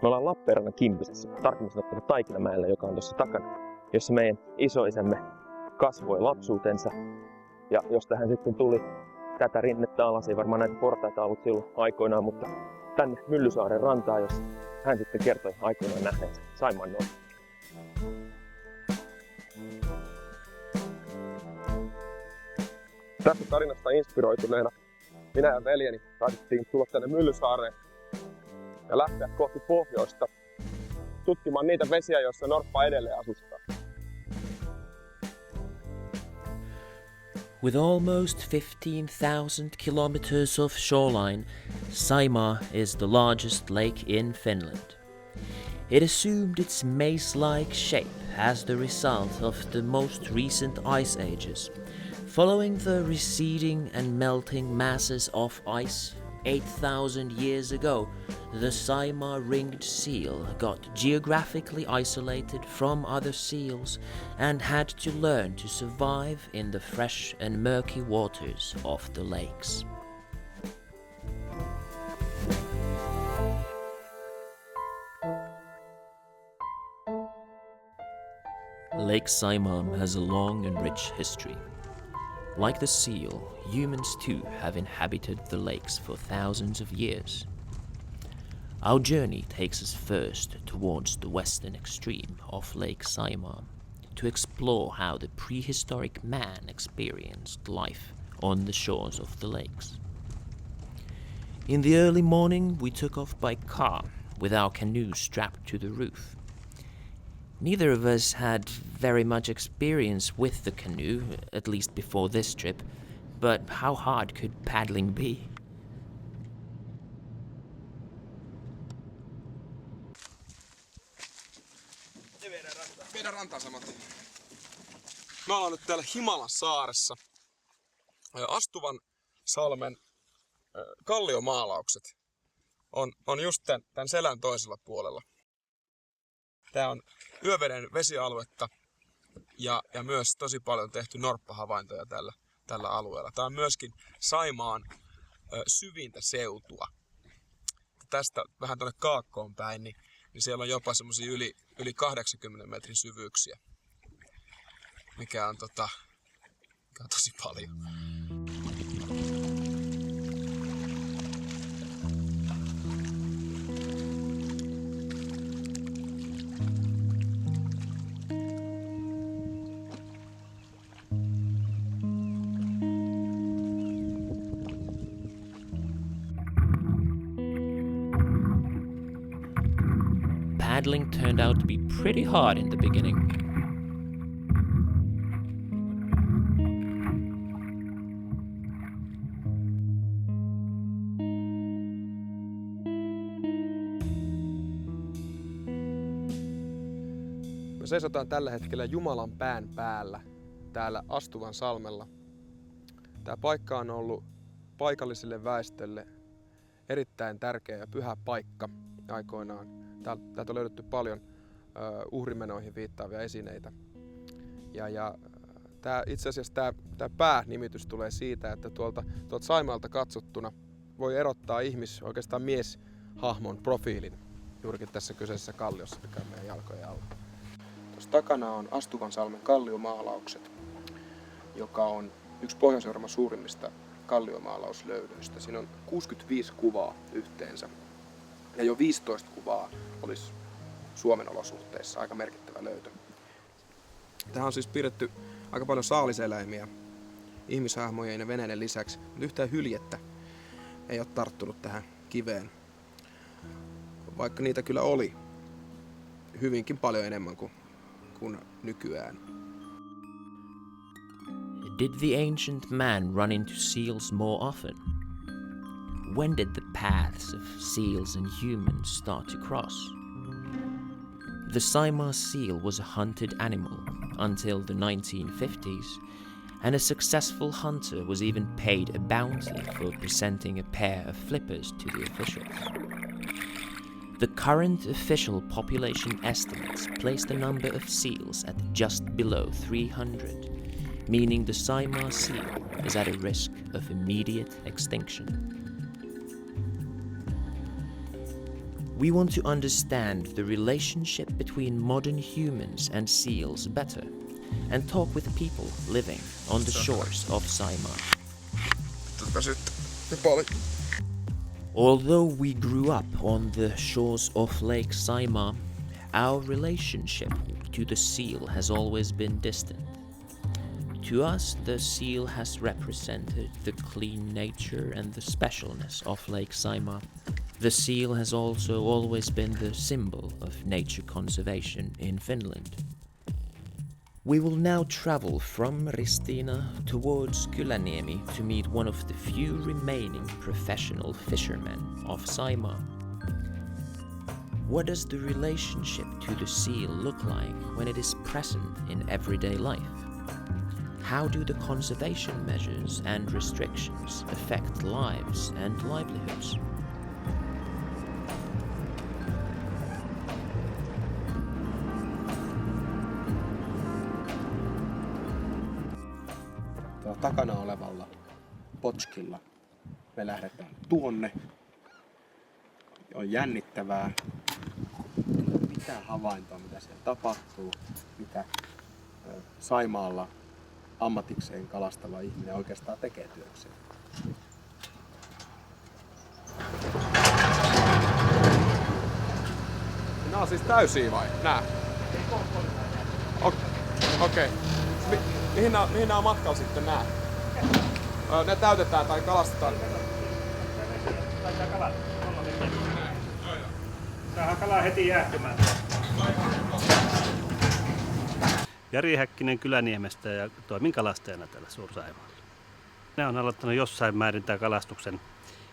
Me ollaan Lappeenrannan Kimpisessä, tarkemmin sanottuna Taikinamäellä, joka on tuossa takana, jossa meidän isoisämme kasvoi lapsuutensa. Ja josta hän sitten tuli tätä rinnettä alas, ei varmaan näitä portaita ollut silloin aikoinaan, mutta tänne Myllysaaren rantaan, jossa hän sitten kertoi aikoinaan nähneensä Saimaan Norppa. Tästä tarinasta inspiroituneena minä ja veljeni päätettiin tulla tänne Myllysaareen ja lähteä kohti pohjoista tutkimaan niitä vesiä, joissa norppa edelleen asustaa. With almost 15,000 kilometers of shoreline, Saimaa is the largest lake in Finland. It assumed its maze-like shape as the result of the most recent ice ages. Following the receding and melting masses of ice 8,000 years ago, the Saimaa Ringed Seal got geographically isolated from other seals and had to learn to survive in the fresh and murky waters of the lakes. Lake Saimaa has a long and rich history. Like the seal, humans too have inhabited the lakes for thousands of years. Our journey takes us first towards the western extreme of Lake Saimaa to explore how the prehistoric man experienced life on the shores of the lakes. In the early morning, we took off by car with our canoe strapped to the roof. Neither of us had very much experience with the canoe, at least before this trip, but how hard could paddling be? Meidän rantaan samat. Me ollaan nyt täällä Himalan saaressa. Astuvan salmen kalliomaalaukset on just tämän selän toisella puolella. Tää on yöveden vesialuetta ja myös tosi paljon tehty norppahavaintoja tällä alueella. Tää on myöskin Saimaan syvintä seutua. Tästä vähän tuonne kaakkoon päin, niin siellä on jopa semmosia yli 80 metrin syvyyksiä, mikä on tosi paljon. Paddling turned out to be pretty hard in the beginning. Me seisotaan tällä hetkellä Jumalan pään päällä täällä Astuvan salmella. Tää paikka on ollut paikalliselle väestölle erittäin tärkeä ja pyhä paikka aikoinaan. Täältä on löydetty paljon uhrimenoihin viittaavia esineitä. Ja itse asiassa tämä päänimitys tulee siitä, että tuolta Saimaalta katsottuna voi erottaa oikeastaan mieshahmon profiilin juurikin tässä kyseisessä kalliossa, mikä on meidän jalkojen alla. Tuossa takana on Astuvansalmen kalliomaalaukset, joka on yksi Pohjois-Euroopan suurimmista kalliomaalauslöydöistä. Siinä on 65 kuvaa yhteensä. Ja jo 15 kuvaa olisi Suomen olosuhteissa aika merkittävä löytö. Tähän on siis piirretty aika paljon saaliseläimiä ihmishahmojen ja veneiden lisäksi, mutta yhtään hyljettä ei ole tarttunut tähän kiveen. Vaikka niitä kyllä oli hyvinkin paljon enemmän kuin nykyään. Did the ancient man run into seals more often? When did the paths of seals and humans start to cross? The Saimaa seal was a hunted animal until the 1950s, and a successful hunter was even paid a bounty for presenting a pair of flippers to the officials. The current official population estimates place the number of seals at just below 300, meaning the Saimaa seal is at a risk of immediate extinction. We want to understand the relationship between modern humans and seals better, and talk with people living on the shores of Saimaa. Although we grew up on the shores of Lake Saimaa, our relationship to the seal has always been distant. To us, the seal has represented the clean nature and the specialness of Lake Saimaa. The seal has also always been the symbol of nature conservation in Finland. We will now travel from Ristiina towards Kyläniemi to meet one of the few remaining professional fishermen of Saimaa. What does the relationship to the seal look like when it is present in everyday life? How do the conservation measures and restrictions affect lives and livelihoods? Takana olevalla potskilla me lähdetään tuonne. On jännittävää. Mitä havaintoa, mitä siellä tapahtuu, mitä Saimaalla ammatikseen kalastava ihminen oikeastaan tekee työkseen. Nämä on siis täysiä vai? Nää? Okei. Mihin nämä on matkalla sitten nää? Ne täytetään tai kalastetaan? Taitaa kalat. Saadaan kalaa heti jäähtymään. Jari Häkkinen Kyläniemestä ja toimin kalastajana täällä Suur-Saimaalla. Minä olen aloittanut jossain määrin tämän kalastuksen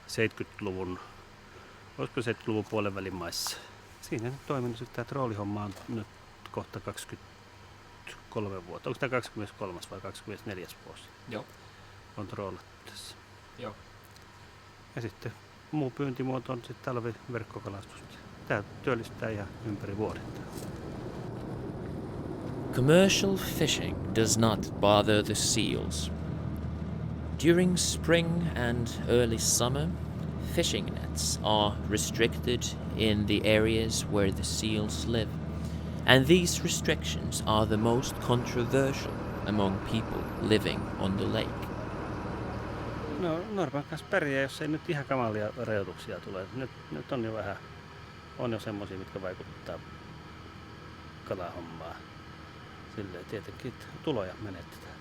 70-luvun, olisiko 70-luvun puolen välin maissa. Siinä nyt toiminut sitten tämä troolihomma on nyt kohta 23 vuotta. Onko tämä 23 vai 24 vuosi? Joo. On troolattu tässä. Joo. Ja sitten muu pyyntimuoto on sitten talviverkkokalastusta. Tämä työllistää ihan ympäri vuoden. Commercial fishing does not bother the seals. During spring and early summer, fishing nets are restricted in the areas where the seals live, and these restrictions are the most controversial among people living on the lake. No Norpan kanssa pärjää, jos ei nyt ihan kamalia rajoituksia tule. Nyt on jo vähän, on jo semmosia, mitkä vaikuttaa kalahommaa. Silleen tietenkin tuloja menetetään.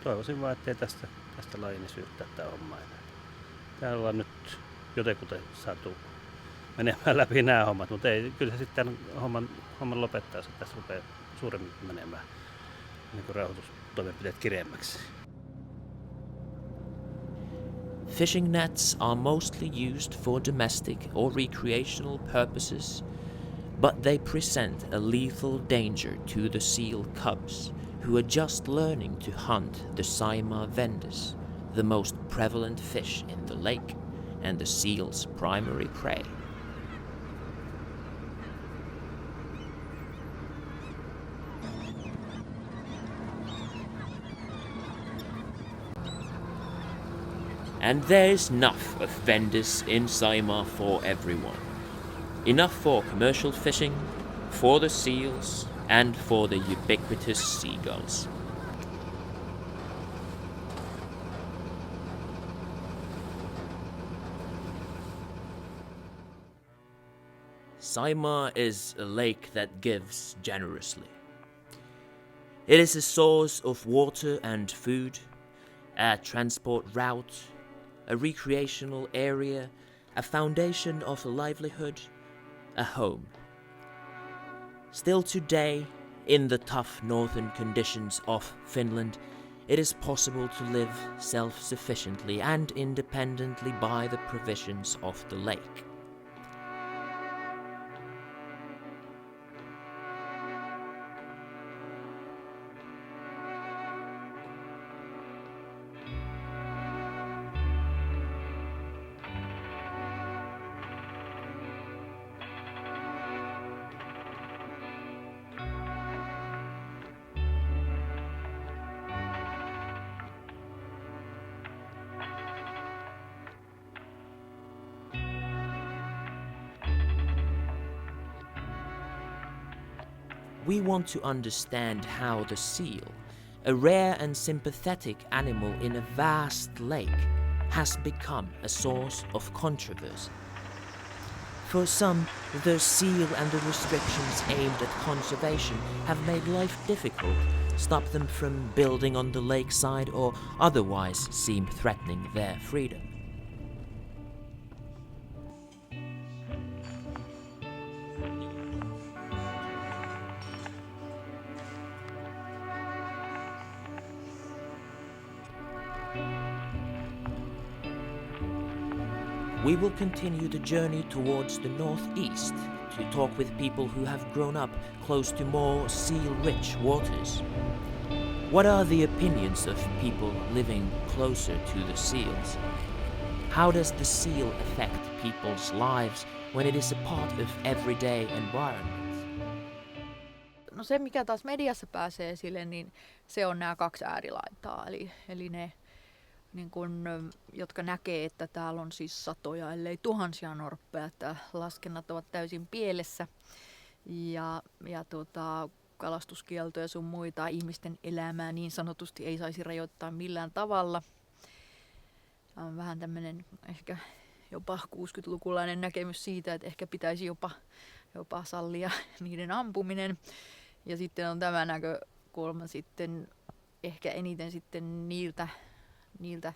Toivoisin vaan, ettei tästä lajini syyttää tää homma enää. Täällä ollaan nyt jotenkuten saatu menemään läpi nämä hommat, mutta ei, kyllä se sitten homman lopettaa, jos tässä rupeaa suuremmin menemään niin kuin rauhoitustoimenpiteet kireemmäksi. Fishing nets are mostly used for domestic or recreational purposes, but they present a lethal danger to the seal cubs, who are just learning to hunt the Saimaa vendors, the most prevalent fish in the lake and the seal's primary prey. And there's enough of vendors in Saimaa for everyone. Enough for commercial fishing, for the seals, and for the ubiquitous seagulls. Saimaa is a lake that gives generously. It is a source of water and food, a transport route, a recreational area, a foundation of a livelihood, a home. Still today, in the tough northern conditions of Finland, it is possible to live self-sufficiently and independently by the provisions of the lake. we want to understand how the seal, a rare and sympathetic animal in a vast lake, has become a source of controversy. For some, the seal and the restrictions aimed at conservation have made life difficult, stopped them from building on the lakeside, or otherwise seem threatening their freedom. We will continue the journey towards the northeast to talk with people who have grown up close to more seal-rich waters. What are the opinions of people living closer to the seals? How does the seal affect people's lives when it is a part of everyday environment? No se, mikä taas mediassa pääsee esille, niin se on nämä kaksi äärilaitaa. Eli ne, niin kun, jotka näkee, että täällä on siis satoja, ellei tuhansia norppeja, että laskennat ovat täysin pielessä. Ja kalastuskieltoja ja sun muita, ihmisten elämää niin sanotusti ei saisi rajoittaa millään tavalla. On vähän tämmöinen ehkä jopa 60-lukulainen näkemys siitä, että ehkä pitäisi jopa sallia niiden ampuminen. Ja sitten on tämä näkökulma sitten ehkä eniten sitten niiltä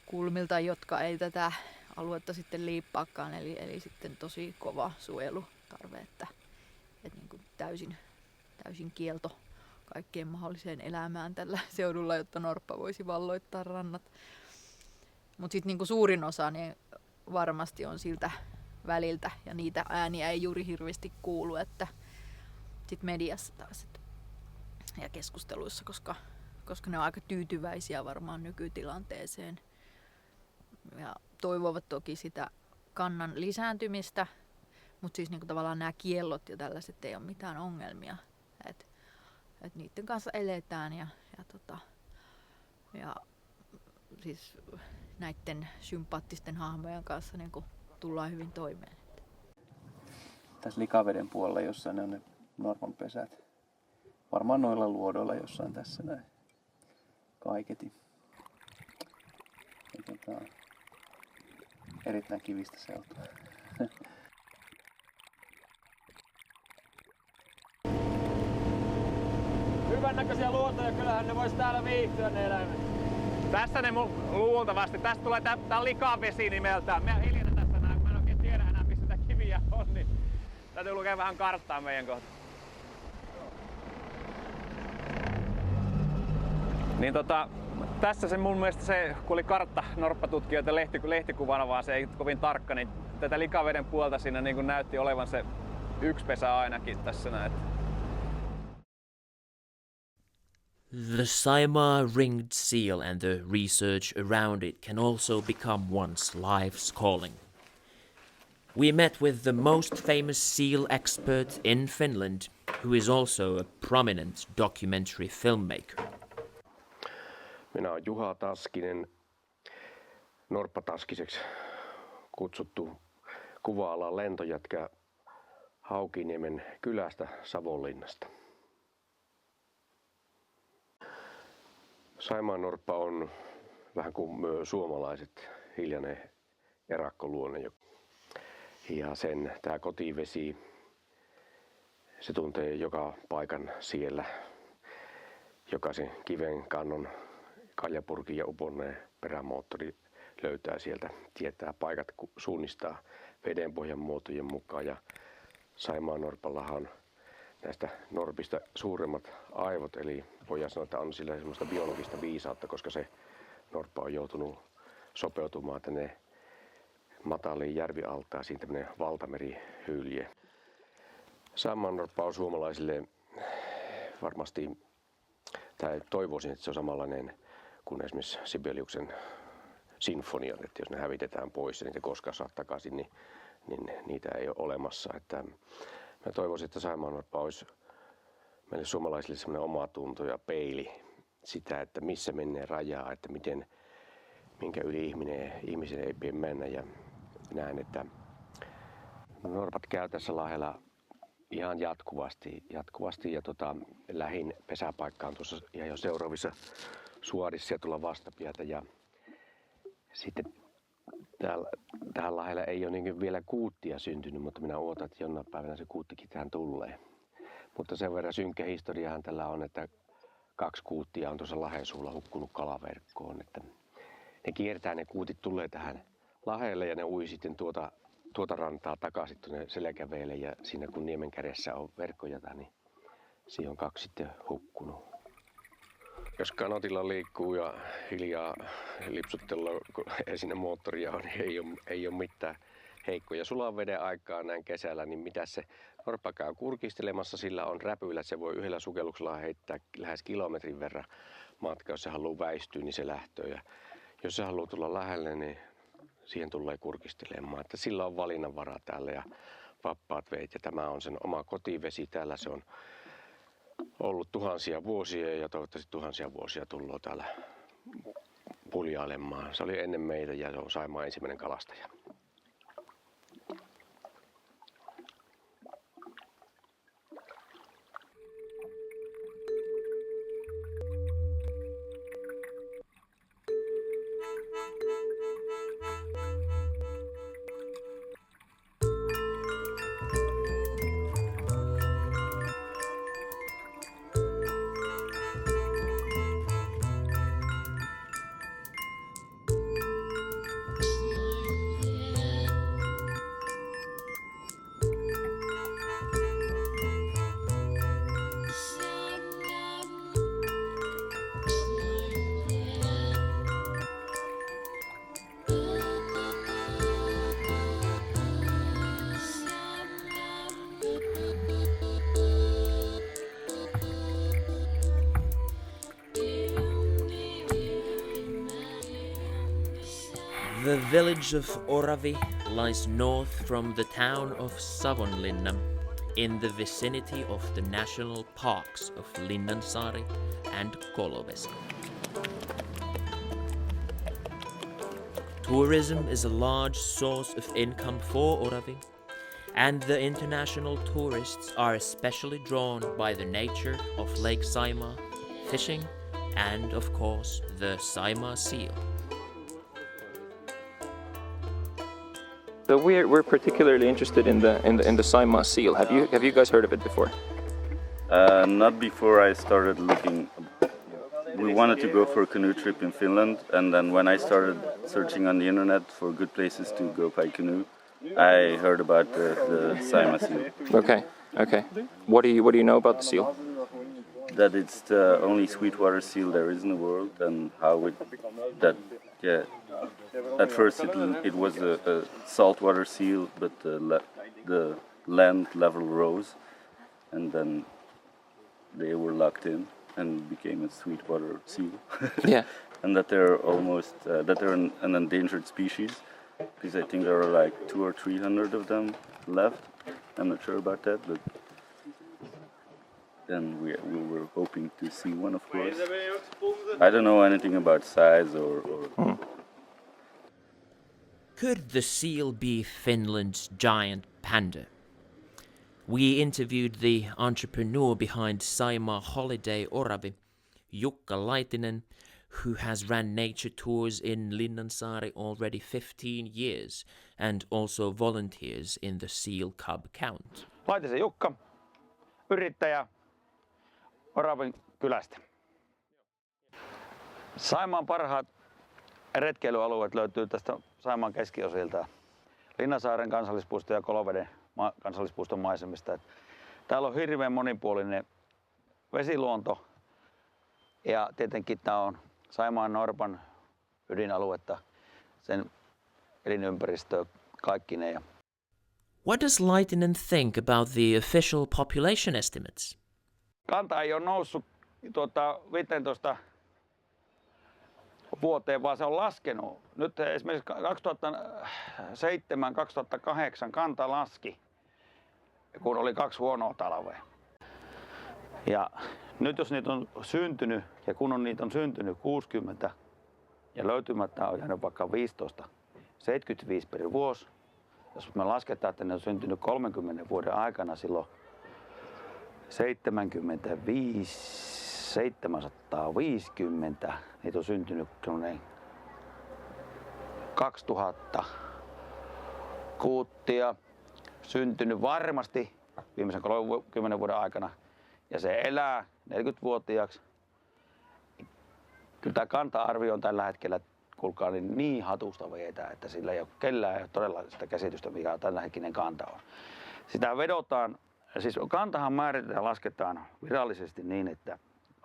kulmilta, jotka ei tätä aluetta sitten liippaakaan, eli sitten tosi kova suojelutarve, että niin kuin täysin kielto kaikkeen mahdolliseen elämään tällä seudulla, jotta norppa voisi valloittaa rannat. Mutta sitten niin suurin osa niin varmasti on siltä väliltä, ja niitä ääniä ei juuri hirveästi kuulu, että sitten mediassa taas ja keskusteluissa, koska ne on aika tyytyväisiä varmaan nykytilanteeseen ja toivovat toki sitä kannan lisääntymistä, mutta siis niinku tavallaan nämä kiellot ja tällaiset ei ole mitään ongelmia, että niiden kanssa eletään ja siis näiden sympaattisten hahmojen kanssa niinku tullaan hyvin toimeen. Tässä likaveden puolella jossain on ne norpan pesät. Varmaan noilla luodoilla jossain tässä näin. Kaiketi. Erittäin kivistä seutua. Hyvän näköisiä luontoja, kyllähän ne vois täällä viihtyä ne eläimet. Tässä ne luultavasti. Tästä tulee tää likavesi nimeltään. Mä hiljennän tässä nää, kun mä en oikein tiedä enää missä tää kiviä on, niin täytyy lukea vähän karttaa meidän kohta. Niin tässä se mun mielestä se, kun oli kartta norppatutkijoita lehtikuvana, vaan se ei kovin tarkka, niin tätä likaveden puolta siinä niin näytti olevan se yksi pesä ainakin tässä näin. The Saimaa Ringed Seal and the research around it can also become one's life's calling. We met with the most famous seal expert in Finland, who is also a prominent documentary filmmaker. Minä olen Juha Taskinen, Norppataskiseksi kutsuttu kuva-alan lentojätkä Haukiniemen kylästä Savonlinnasta. Saimaan norppa on vähän kuin suomalaiset hiljainen erakkoluonne. Ja sen tämä kotivesi, se tuntee joka paikan siellä. Jokaisen kiven kannon, kaljapurkin ja uponneen perämoottori löytää sieltä, tietää paikat, suunnistaa vedenpohjan muotojen mukaan. Ja Saimaan norpallahan on näistä norpista suuremmat aivot, eli voidaan sanoa, että on sillä semmoista biologista viisautta, koska se norppa on joutunut sopeutumaan tänne mataliin järvialtaisiin, tämmöinen valtamerihylje. Saimaan norppa on suomalaisille varmasti, tai toivoisin, että se on samanlainen kuin esimerkiksi Sibeliuksen sinfoniat, että jos ne hävitetään pois ja niitä koskaan saa takaisin, niin niitä ei ole olemassa. Että mä toivoisin, että Saimaan norppa olisi meille suomalaisille semmoinen omatunto ja peili sitä, että missä menee rajaa, että minkä yli ihmisen ei pidä mennä. Ja näen, että norpat käy tässä lahdella ihan jatkuvasti ja lähin pesäpaikka on tuossa ihan jo seuraavissa suorissa ja tuolla vastapäätä ja sitten tähän lähellä ei ole niin vielä kuuttia syntynyt, mutta minä odotan, että jonain päivänä se kuuttikin tähän tulee. Mutta sen verran synkkä historiahan tällä on, että 2 kuuttia on tuossa lahen suulla hukkunut kalaverkkoon. Että ne kiertää, ne kuutit tulee tähän lahelle ja ne ui sitten tuota rantaa takaisin tuonne Selkäveelle ja siinä kun niemen kädessä on verkkojata, niin siihen on 2 sitten hukkunut. Jos kanotilla liikkuu ja hiljaa lipsuttelua, kun ei siinä moottoria on, niin ei ole mitään heikkoja. Sulan veden aikaa näin kesällä, niin mitä se norppa käy kurkistelemassa, sillä on räpyillä, se voi yhdellä sukelluksella heittää lähes kilometrin verran matkaa. Jos se haluaa väistyä, niin se lähtee. Ja jos se haluaa tulla lähelle, niin siihen tulee kurkistelemaan. Että sillä on valinnanvara täällä ja vapaat veet. Ja tämä on sen oma kotivesi. Täällä se on ollut tuhansia vuosia ja toivottavasti tuhansia vuosia tullut täällä puljailemaan. Se oli ennen meitä ja se on Saimaan ensimmäinen kalastaja. The village of Oravi lies north from the town of Savonlinna in the vicinity of the national parks of Linnansaari and Kolovesi. Tourism is a large source of income for Oravi, and the international tourists are especially drawn by the nature of Lake Saimaa, fishing, and of course the Saimaa seal. So we're particularly interested in the Saimaa seal. Have you guys heard of it before? Not before I started looking. We wanted to go for a canoe trip in Finland, and then when I started searching on the internet for good places to go by canoe, I heard about the Saimaa seal. Okay. What do you know about the seal? That it's the only sweetwater seal there is in the world, and how at first it was a saltwater seal, but the land level rose, and then they were locked in and became a sweetwater seal. Yeah. And that they're almost that they're an endangered species, because I think there are like 200 or 300 of them left. I'm not sure about that, but then we were hoping to see one, of course. I don't know anything about size or Could the seal be Finland's giant panda? We interviewed the entrepreneur behind Saimaa Holiday Oravi, Jukka Laitinen, who has ran nature tours in Linnansaari already 15 years and also volunteers in the seal cub count. Laitisen Jukka, yrittäjä Oravin kylästä. Saimaan parhaat retkeilyalueet löytyy tästä Saimaan keskiosilta, Linnansaaren kansallispuiston ja Koloveden kansallispuiston maisemista. Täällä on hirveän monipuolinen vesiluonto ja tietenkin tämä on Saimaan Norpan ydinaluetta, sen elinympäristöä kaikkineen. What does Laitinen think about the official population estimates? Kanta ei ole noussut 15 vuoteen, vaan se on laskenut. Nyt esimerkiksi 2007-2008 kanta laski, kun oli 2 huonoa talvea. Ja nyt jos niitä on syntynyt, ja kun niitä on syntynyt 60 ja löytymättä on jäänyt vaikka 15, 75 per vuosi, jos me lasketaan, että ne on syntynyt 30 vuoden aikana silloin 75, 750. Niitä on syntynyt 2000 kuuttia. Syntynyt varmasti viimeisen 30 vuoden aikana. Ja se elää 40-vuotiaaksi. Kyllä tämä kanta-arvio on tällä hetkellä, kuulkaa, niin hatusta vedetään, että sillä ei ole kellään ei ole todella sitä käsitystä, mikä tällä hetkinen kanta on. Sitä vedotaan, siis kantahan määritetään ja lasketaan virallisesti niin, että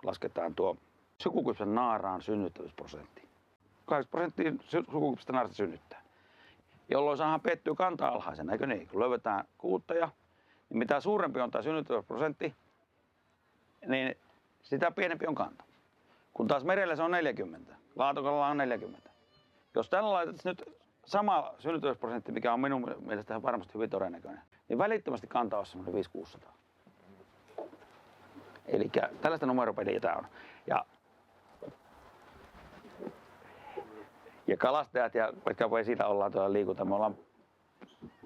lasketaan tuo sukukypsän naaraan synnyttävyysprosentti. 80% sukukypsästä naarasta synnyttää. Jolloin saadaan piettyä kantaa alhaisena, eikö niin? Kun löydetään kuutteja, niin mitä suurempi on tämä synnyttävyysprosentti, niin sitä pienempi on kanta. Kun taas merellä se on 40, laatokalalla on 40. Jos tällä laitetaan nyt sama synnyttävyysprosentti, mikä on minun mielestä varmasti hyvin todennäköinen, niin välittömästi kanta on semmoinen 500-600. Eli tällaista numeropeliä tämä on. Ja kalastajat ja vaikka vesillä ollaan tuolla liikunta, me ollaan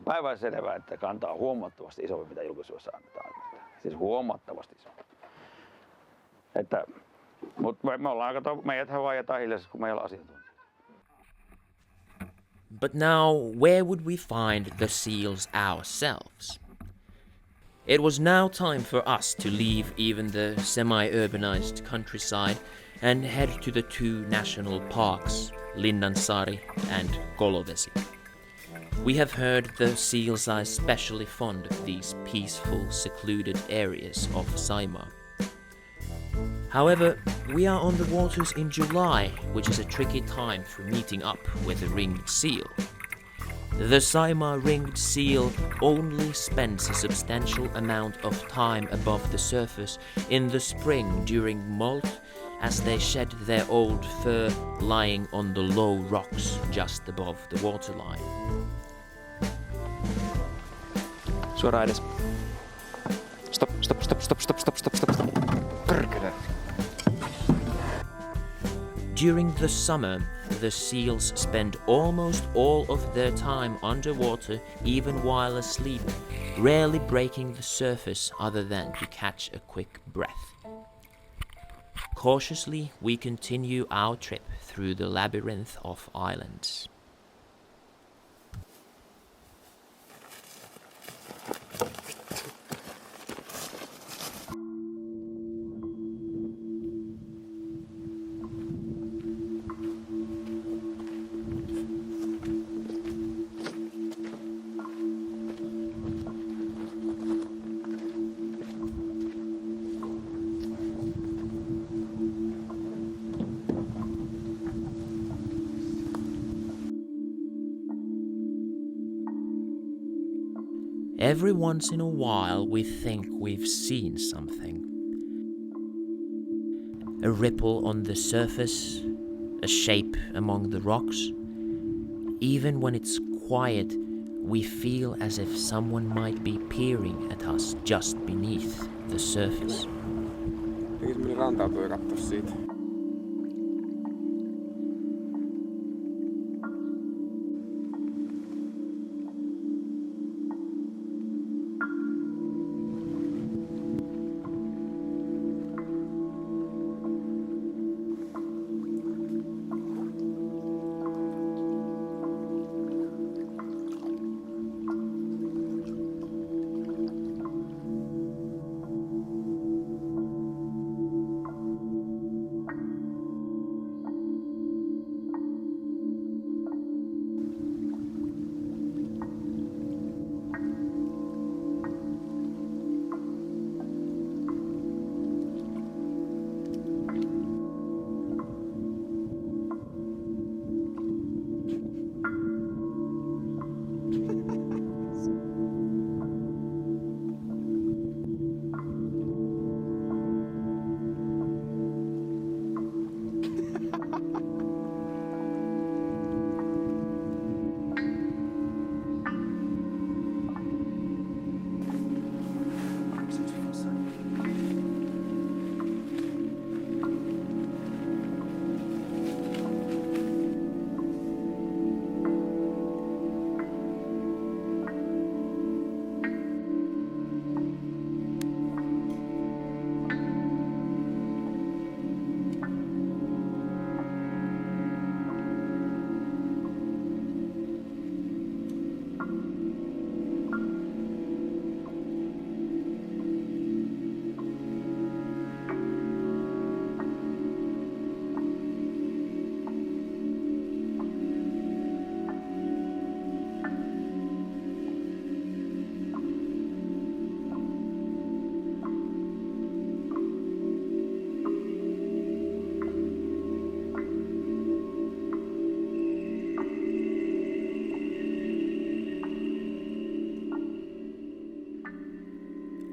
päivän selvää, että kanta on huomattavasti isompi, mitä julkisuudessa annetaan. Siis huomattavasti isompi. Mutta me ollaan meidäthän vaietaan hiljaisesti, kun me ei ole asiantuntijoita. But now, where would we find the seals ourselves? It was now time for us to leave even the semi-urbanized countryside and head to the two national parks, Linnansaari and Kolovesi. We have heard the seals are especially fond of these peaceful, secluded areas of Saimaa. However, we are on the waters in July, which is a tricky time for meeting up with a ringed seal. The Saimaa ringed seal only spends a substantial amount of time above the surface in the spring during molt, as they shed their old fur lying on the low rocks just above the waterline. Suoraan edes. Stop. Perkele. During the summer, the seals spend almost all of their time underwater, even while asleep, rarely breaking the surface other than to catch a quick breath. Cautiously, we continue our trip through the labyrinth of islands. Every once in a while we think we've seen something. A ripple on the surface, a shape among the rocks. Even when it's quiet, we feel as if someone might be peering at us just beneath the surface. Jotenkin rantautuu ja katsoa siitä.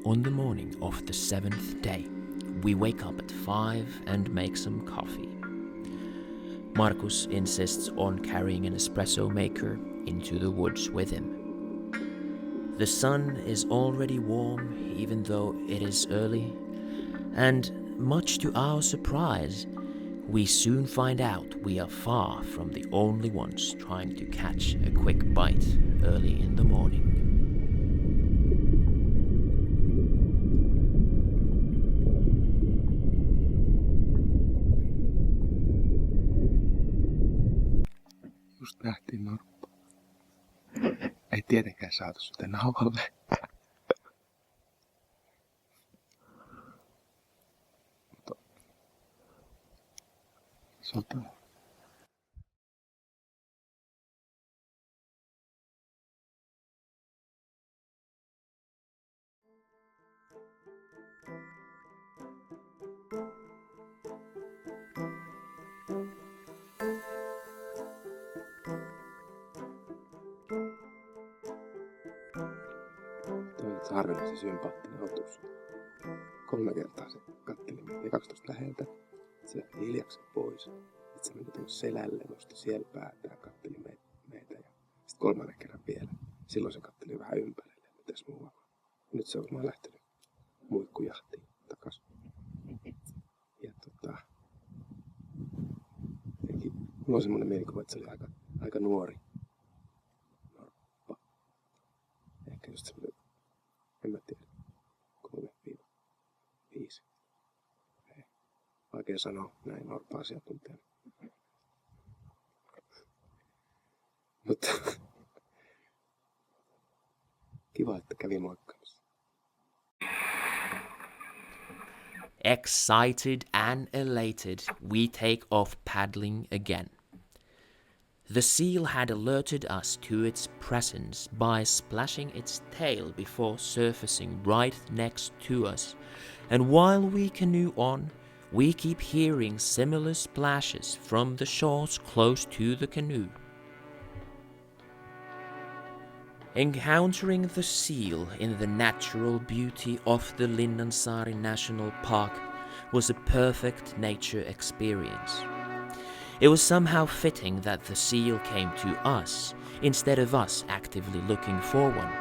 On the morning of the 7th day, we wake up at 5 and make some coffee. Markus insists on carrying an espresso maker into the woods with him. The sun is already warm, even though it is early, and much to our surprise, we soon find out we are far from the only ones trying to catch a quick bite early in the morning. Just nähtiin norppa. Ei tietenkään saatu sitä nauhalle. Mutta sota. Se harvinaisen sympaattinen otus. 3 kertaa se katteli meitä 12 läheltä. Se lähti hiljaksi pois. Sitten se meni tuonne selälle, nosti siellä päätä ja katteli meitä. Ja sitten 3. kerran vielä. Silloin se katteli vähän ympärille. Mitäs muualla? Nyt se on varmaan lähtenyt muikkujahtiin takas. Ja mulla on semmoinen mielikuva, että se oli aika nuori norppa. Ehkä just semmoinen, en mä tiedä, 3-5. Ei vaikea sanoa näin norppa-asiantuntijana. Mutta kiva, että kävi moikkaamassa. Excited and elated, we take off paddling again. The seal had alerted us to its presence by splashing its tail before surfacing right next to us, and while we canoe on, we keep hearing similar splashes from the shores close to the canoe. Encountering the seal in the natural beauty of the Linnansaari National Park was a perfect nature experience. It was somehow fitting that the seal came to us instead of us actively looking for one.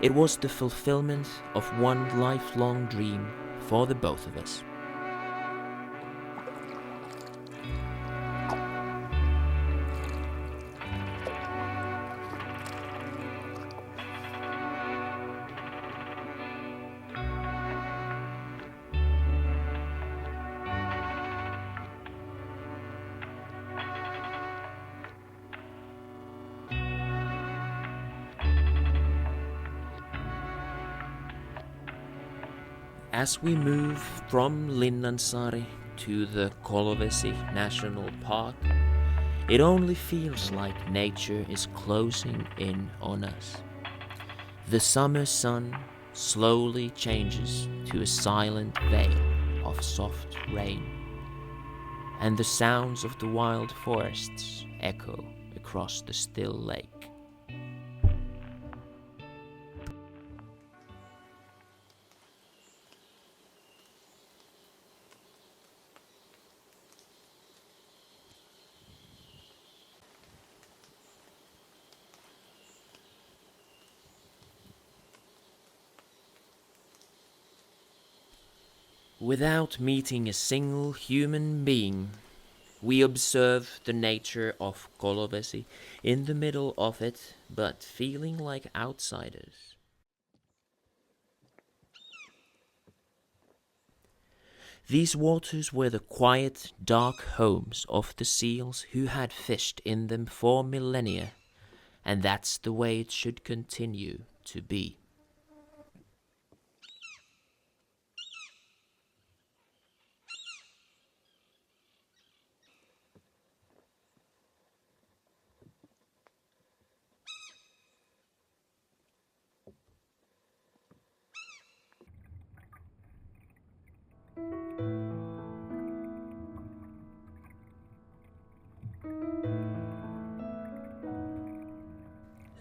It was the fulfillment of one lifelong dream for the both of us. As we move from Linnansaari to the Kolovesi National Park, it only feels like nature is closing in on us. The summer sun slowly changes to a silent veil of soft rain, and the sounds of the wild forests echo across the still lake. Without meeting a single human being, we observe the nature of Kolovesi in the middle of it, but feeling like outsiders. These waters were the quiet, dark homes of the seals who had fished in them for millennia, and that's the way it should continue to be.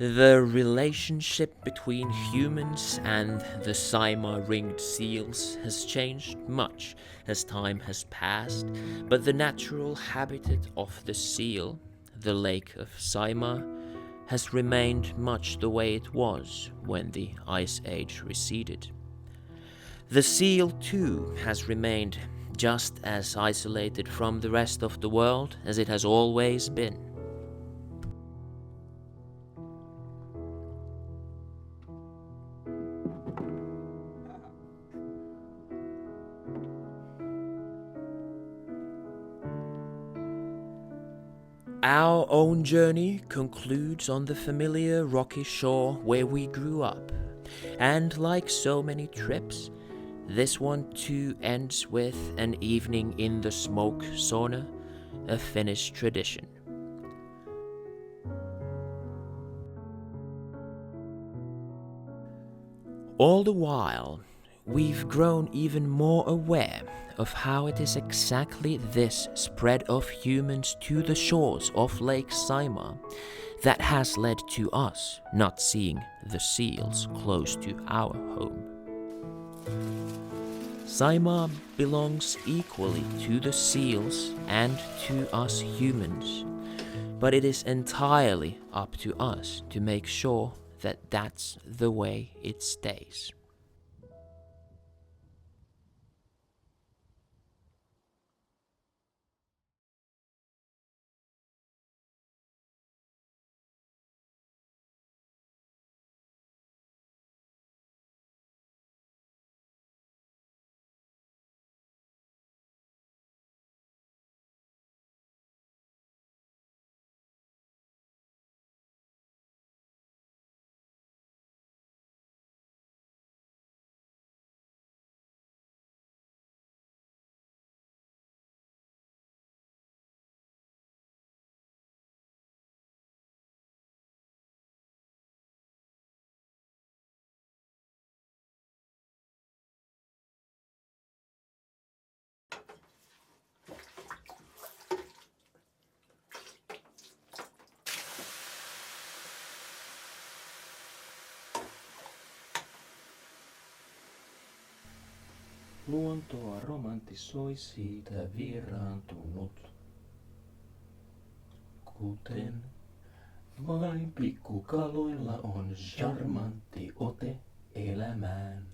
The relationship between humans and the Saimaa Ringed Seals has changed much as time has passed, but the natural habitat of the seal, the Lake of Saimaa, has remained much the way it was when the Ice Age receded. The seal, too, has remained just as isolated from the rest of the world as it has always been. Our own journey concludes on the familiar rocky shore where we grew up, and like so many trips, this one too ends with an evening in the smoke sauna, a Finnish tradition. All the while, we've grown even more aware of how it is exactly this spread of humans to the shores of Lake Saimaa that has led to us not seeing the seals close to our home. Saimaa belongs equally to the seals and to us humans, but it is entirely up to us to make sure that that's the way it stays. Luontoa romantisoi siitä vieraantunut. Kuten vain pikkukaloilla on charmantti ote elämään.